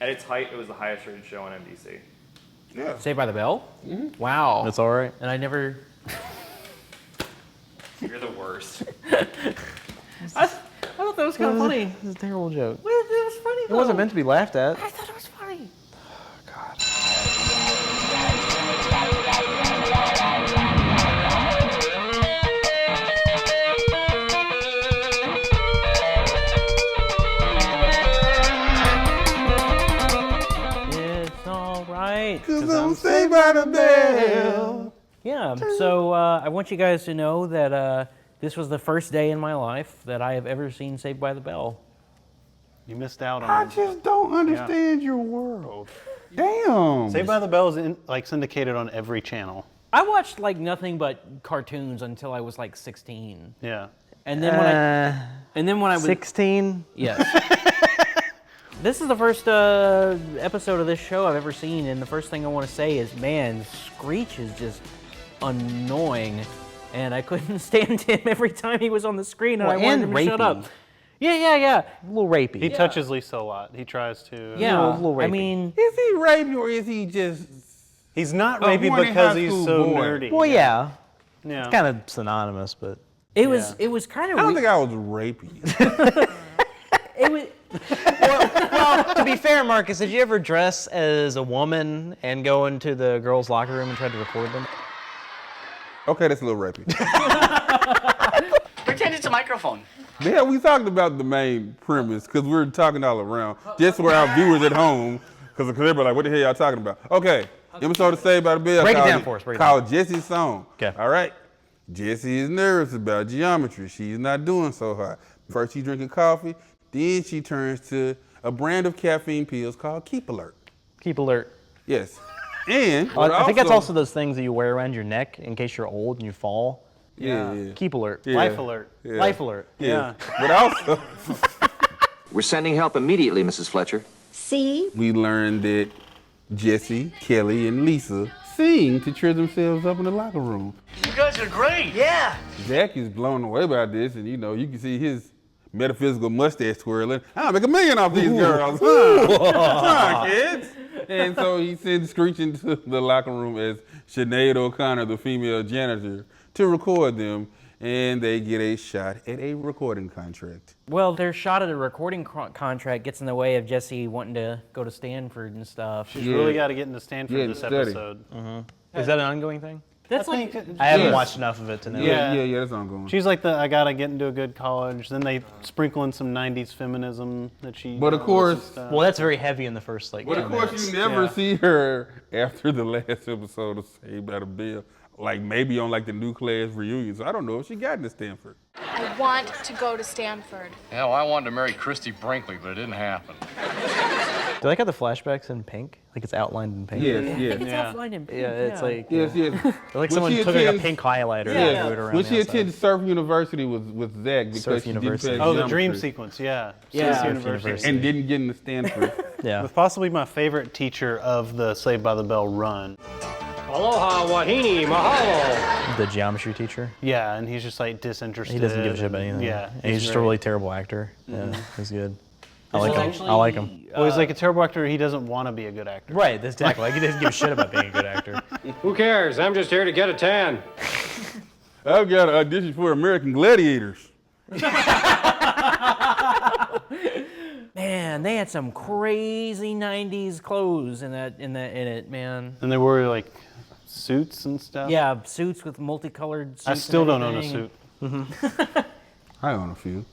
At its height, it was the highest rated show on NBC. Yeah. Saved by the Bell? Wow. That's all right. And I never... You're the worst. I thought that was kind of funny. It was a terrible joke. Well, it was funny, It though. wasn't meant to be laughed at. I thought it was funny. It's all right. 'Cause I'm Saved by the Bell. Yeah, so I want you guys to know that this was the first day in my life that I have ever seen Saved by the Bell. You missed out on I it. just don't understand your world. Damn. Saved by the Bell is like syndicated on every channel. I watched like nothing but cartoons until I was like 16. Yeah. And then when I was 16? Yes. This is the first episode of this show I've ever seen, and the first thing I want to say is, man, Screech is just annoying, and I couldn't stand him every time he was on the screen, and I wanted him to shut up. Yeah. A little rapey. He touches Lisa a lot. He tries to. Yeah, a little I rapey. mean, Is he rapey or is he just... He's not A rapey horny because high he's school so boy. nerdy. Well, yeah. Yeah. It's kind of synonymous, but... it was kind of I don't think I was rapey. it was. Well, to be fair, Marcus, did you ever dress as a woman and go into the girls' locker room and try to record them? Okay, that's a little rapey. Pretend it's a microphone. Yeah, we talked about the main premise because we're talking all around, just for our viewers at home, because everybody like, what the hell y'all talking about? Okay, episode of Saved by the Bell. Break it down for us, break it Called Jessie's Song. Okay. All right. Jessie is nervous about geometry. She's not doing so hot. First she's drinking coffee, then she turns to a brand of caffeine pills called Keep Alert. Keep alert. Yes. And I think that's also those things that you wear around your neck in case you're old and you fall. yeah. Keep alert. Yeah. Life alert. Yeah. Life alert. Yeah. But also We're sending help immediately, Mrs. Fletcher. See? we learned that Jessie, Kelly, and Lisa sing to cheer themselves up in the locker room. You guys are great. Yeah. Jack is blown away by this, and you can see his metaphysical mustache twirling. I'll make $1 million off these girls. Huh, kids. And so he sends Screech into the locker room as Sinead O'Connor, the female janitor, to record them, and they get a shot at a recording contract. Well, their shot at a recording contract gets in the way of Jessie wanting to go to Stanford and stuff. She's really got to get into Stanford Yeah, this study. episode. Is that an ongoing thing? That's I like think I haven't Yes. watched enough of it to know. Yeah. That's ongoing. She's like I got to get into a good college. Then they sprinkle in some 90s feminism that she. But of course- Well, that's very heavy in the first But 10 of course, minutes. you never Yeah. see her after the last episode of Saved by the Bell. Like maybe on like the new class reunion. So I don't know if she got into Stanford. I want to go to Stanford. Hell, I wanted to marry Christy Brinkley, but it didn't happen. Do you like how the flashback's in pink? Like it's outlined in pink? Yes, yes. it's Yeah. outlined in pink. Yeah, it's like Yes, yes. like When someone she took like a attends- pink highlighter Yeah. and drew it around When the she outside. attended Surf University with Zach because Surf she University. didn't pass Oh, the dream geometry sequence. Yeah. Yeah. Surf Surf University. and didn't get into Stanford. Yeah. With possibly my favorite teacher of the Saved by the Bell run. Aloha, wahine, mahalo. The geometry teacher. Yeah, and he's just like disinterested. He doesn't give a shit about anything. Yeah. And he's just a great. really terrible actor. Yeah, he's good. I This like is him. actually, I like him. Well, he's like a terrible actor. He doesn't want to be a good actor. Right, that's exactly. Like he doesn't give a shit about being a good actor. Who cares? I'm just here to get a tan. I've got an audition for American Gladiators. Man, they had some crazy '90s clothes in it, man. And they wore like suits and stuff. Yeah, suits with multicolored suits. I still and don't own a everything. suit. I own a few.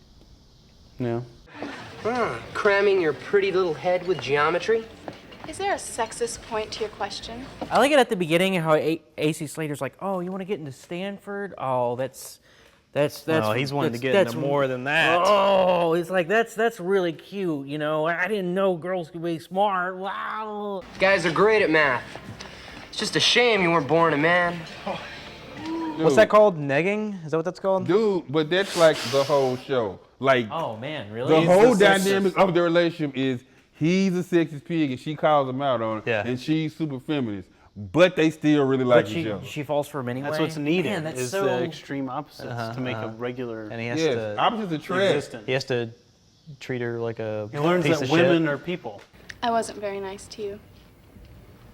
Yeah. Cramming your pretty little head with geometry? Is there a sexist point to your question? I like it at the beginning how AC Slater's like, "Oh, you want to get into Stanford? Oh, that's." Oh, he's wanting to get into more than that. Oh, it's like that's really cute. You know, I didn't know girls could be smart. Wow. Guys are great at math. It's just a shame you weren't born a man. What's that called? Negging? Is that what that's called? Dude, but that's like the whole show. Like Oh man, really? the He's whole the dynamic of the relationship is he's a sexist pig and she calls him out on it. Yeah. And she's super feminist. But they still really like But each other. she falls for him anyway. That's what's needed. Man, that's is so. the extreme opposites to make a regular. And he has Yes, to. opposites attract. existence. He has to treat her like a. He learns piece that of women shit. are people. I wasn't very nice to you.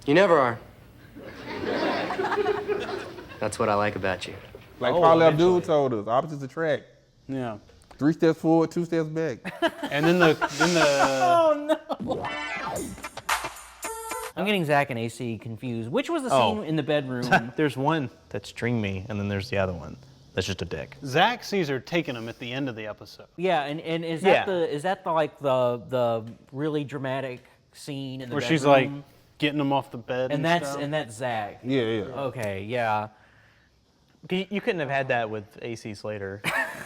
You never are. That's what I like about you. Like Paul Abdul told us, opposites attract. Yeah. 3 steps forward, 2 steps back. And then the Oh no! I'm getting Zach and AC confused. Which was the scene in the bedroom? There's one that's dreamy, and then there's the other one that's just a dick. Zach sees her taking him at the end of the episode. Yeah, and is that the really dramatic scene in the Where bedroom? she's like getting him off the bed and stuff? that's Zach. Yeah, yeah. Okay, yeah. You couldn't have had that with AC Slater.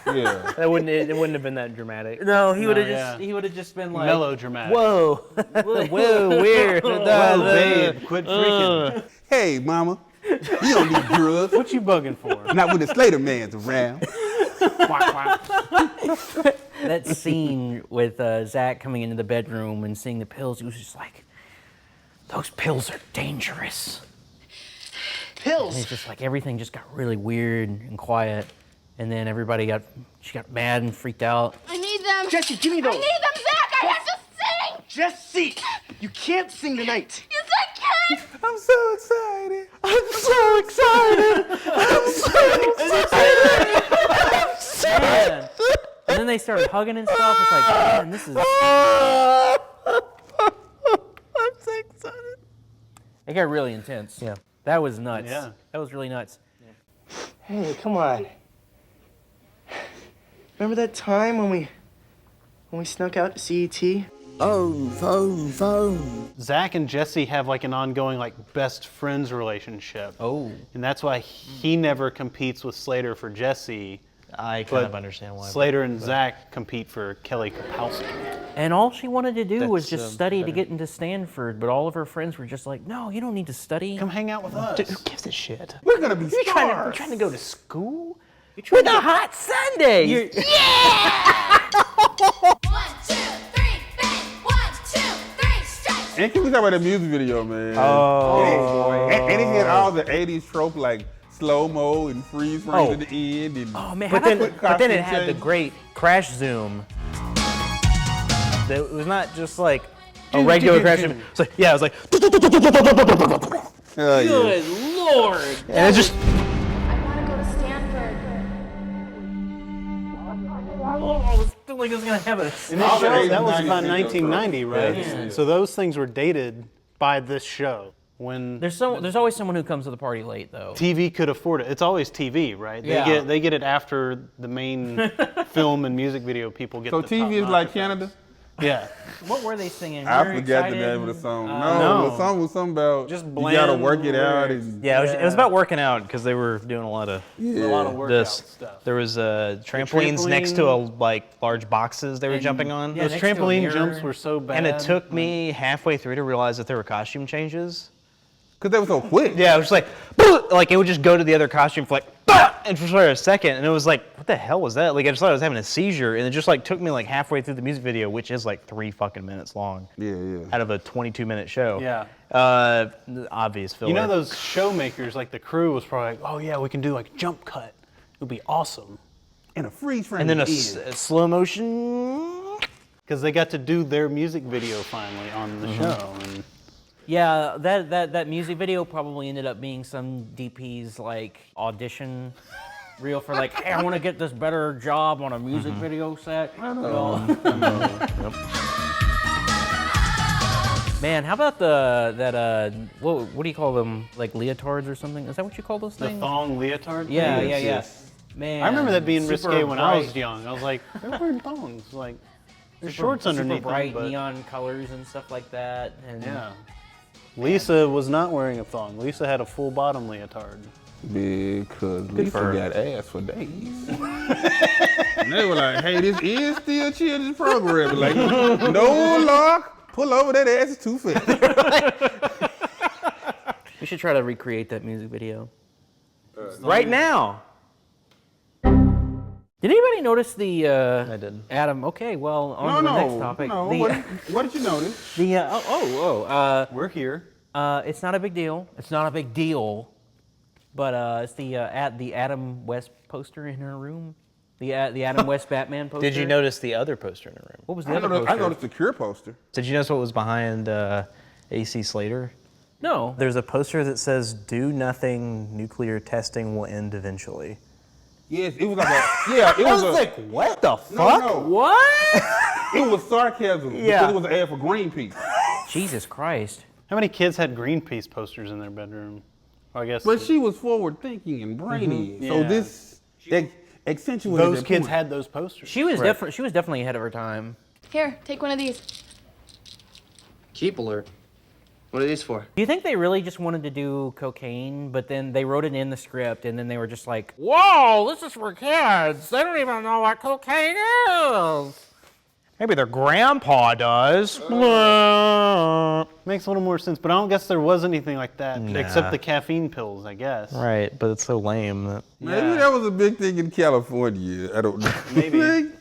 Yeah. It wouldn't have been that dramatic. No, he would have yeah. just been like Melodramatic. Whoa, whoa, weird. Whoa, babe, quit freaking. Hey, mama, you don't need drugs. What you bugging for? Not when the Slater man's around. That scene with Zach coming into the bedroom and seeing the pills, he was just like, those pills are dangerous. Pills. And it's just like everything just got really weird and quiet. And then she got mad and freaked out. I need them. Jessie, give me those. I need them, Zach. I have to sing. Jessie, you can't sing tonight. Yes, I can. I'm so excited. I'm so excited! I'm so excited! Man. And then they started hugging and stuff. It's like, man, this is... I'm so excited. It got really intense. Yeah. That was nuts. Yeah. That was really nuts. Hey, come on. Remember that time when we snuck out to CET? Zach and Jessie have like an ongoing like best friends relationship. Oh. And that's why he never competes with Slater for Jessie. I kind of understand why. Slater and Zach compete for Kelly Kapowski. And all she wanted to do was That's, just study to better. get into Stanford, but all of her friends were just like, no, you don't need to study. Come hang out with us. Dude, who gives a shit? We're gonna be You're stars. trying to go to school? With a hot Sunday! One, two, three, bang. 1, 2, 3, strike. And can we talk about that music video, man? Oh, And it had all the 80s trope like slow-mo and freeze frames at the end. And Oh, man. but then it costume had the change. great crash zoom. It was not just like a regular crash zoom. It's like, yeah, it was like, yeah. Good Lord! and it just. I want to go to Stanford. Oh, I was feeling like it was going to have a... And this show, that was about 1990, right? Yeah. So those things were dated by this show. When There's always someone who comes to the party late, though. TV could afford it. It's always TV, right? Yeah. They get it after the main film and music video people get So the TV is top-notch like effects. Canada? Yeah. What were they singing? I We're forgot the excited. name of the song. no. No, the song was something about Just you gotta bland work it out. lyrics. And, Yeah, it was about working out because they were doing a lot of A lot of workout this. stuff. There was trampolines next to large boxes they were jumping on. Yeah, Those next to a trampoline mirror. jumps were so bad. And it took me halfway through to realize that there were costume changes. Cause they were so quick. Yeah, it was just like it would just go to the other costume for and for a second, and it was like, what the hell was that? Like I just thought I was having a seizure, and it just like took me like halfway through the music video, which is like 3 fucking minutes long. Yeah. Out of a 22-minute show. Yeah. Obvious filler. You know those show makers, like the crew was probably like, oh yeah, we can do like a jump cut. It would be awesome. And a freeze frame. And then a at the end. slow motion. Because they got to do their music video finally on the show. And Yeah, that music video probably ended up being some DP's like audition reel for like, hey, I want to get this better job on a music video set. I know. Man, how about what do you call them? Like leotards or something? Is that what you call those the things? thong leotard. Yeah, thing? yeah. Yes. Man, I remember that being super risque when I was bright- young. I was like, they're wearing thongs. Like, there's super- shorts underneath super bright them. But neon colors and stuff like that. And yeah. Lisa was not wearing a thong. Lisa had a full bottom leotard. Because Lisa got ass for days. And they were like, hey, this is still children's programming. Like, no lock, pull over, that ass is too fat. we should try to recreate that music video. Right now. Did anybody notice the I didn't. Adam? Okay, well, on to the next topic. No, The- what did you notice? We're here. It's not a big deal. It's not a big deal, but it's the Adam West poster in her room. The Adam West Batman poster. Did you notice the other poster in the room? What was the other poster? I noticed the Cure poster. Did you notice what was behind AC Slater? No. There's a poster that says, "Do nothing. Nuclear testing will end eventually." Yes, it was like a it was like, what the fuck? no. What? It was sarcasm because it was an ad for Greenpeace. Jesus Christ. How many kids had Greenpeace posters in their bedroom? I guess. But she was forward thinking and brainy, so Yeah. this accentuated those that kids point. had those posters. She was definitely ahead of her time. Here, take one of these. Keep alert. What are these for? Do you think they really just wanted to do cocaine, but then they wrote it in the script, and then they were just like, "Whoa, this is for kids. They don't even know what cocaine is." Maybe their grandpa does. Makes a little more sense, but I don't guess there was anything like that except the caffeine pills, I guess. Right, but it's so lame that Maybe that was a big thing in California. I don't know. Maybe.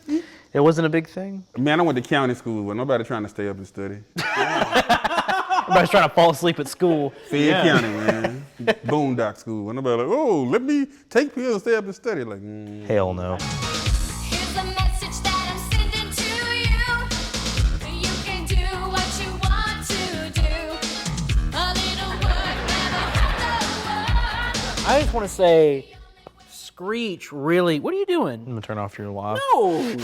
it wasn't a big thing. Man, I went to county school where nobody trying to stay up and study. Everybody's trying to fall asleep at school. Fayette County, man. Boondock school. Where nobody like, oh, let me take pills and stay up and study. Like, Hell no. Here's a message that I'm sending to you. You can do what you want to do. A little word never hurt the word. I just want to say, Screech really. What are you doing? I'm gonna turn off your live. No.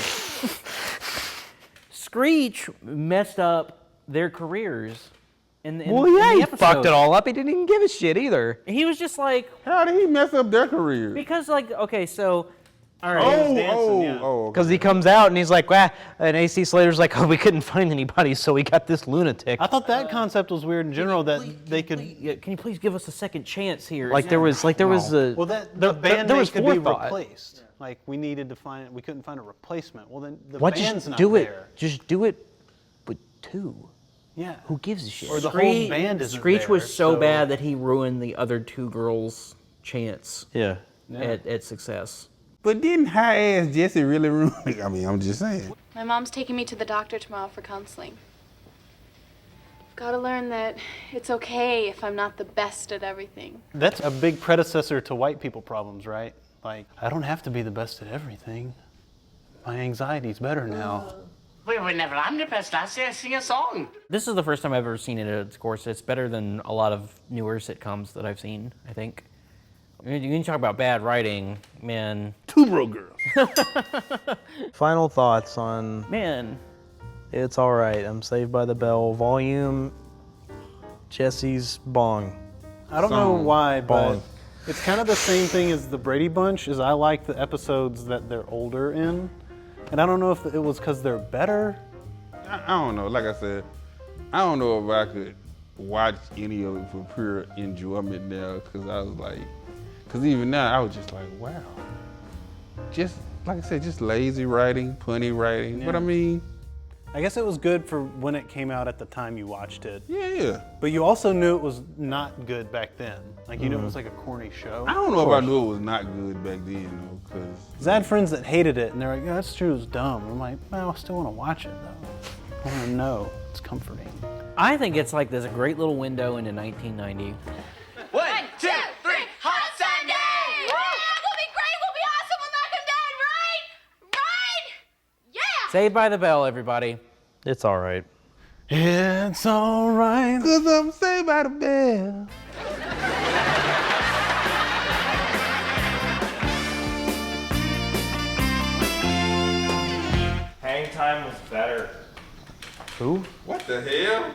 Screech messed up their careers. In Well, the yeah, he episode. fucked it all up. He didn't even give a shit either. He was just like, how did he mess up their career? because like, okay, so, all right. Oh. Because he comes out and he's like, and AC Slater's like, oh, we couldn't find anybody, so we got this lunatic. I thought that concept was weird in general, that they could. Yeah, can you please give us a second chance here? Like there was a. Well, that the band there was could be forethought. replaced. Like we needed to find, we couldn't find a replacement. Well, then the Why band's just not do it? there. Just do it with two. Yeah. Who gives a shit? Or the whole band isn't Screech there, was so bad that he ruined the other two girls' chance Yeah. at success. But didn't high-ass Jessie really ruin it? I mean, I'm just saying. My mom's taking me to the doctor tomorrow for counseling. I've got to learn that it's okay if I'm not the best at everything. That's a big predecessor to white people problems, right? Like, I don't have to be the best at everything. My anxiety's better now. Whenever I'm the best, I sing a song. This is the first time I've ever seen it. Of course, it's better than a lot of newer sitcoms that I've seen, I think. I mean, you can talk about bad writing, man. Two Broke Girls. Final thoughts on Man, It's Alright. I'm Saved by the Bell. Volume Jesse's Bong. I don't know why, but Bong. it's kind of the same thing as the Brady Bunch, is I like the episodes that they're older in. And I don't know if it was because they're better. I don't know. Like I said, I don't know if I could watch any of it for pure enjoyment now, because I was like, because even now I was just like, wow. Just, like I said, just lazy writing, punny writing. But I mean, I guess it was good for when it came out at the time you watched it. yeah. But you also knew it was not good back then. Like, you knew it was like a corny show. I don't know if I knew it was not good back then, though, because 'Cause I had friends that hated it, and they're like, yeah, that's true, it's dumb. I'm like, well, I still want to watch it, though. I want to know. It's comforting. I think it's like there's a great little window into 1990. 1, 2, 3, hot Sunday! Yeah, we'll be great. We'll be awesome. We'll knock 'em dead, right? Right? Yeah. Saved by the Bell, everybody. It's Alright. It's all right. because I'm saved by the bell. Hang Time was better. What the hell?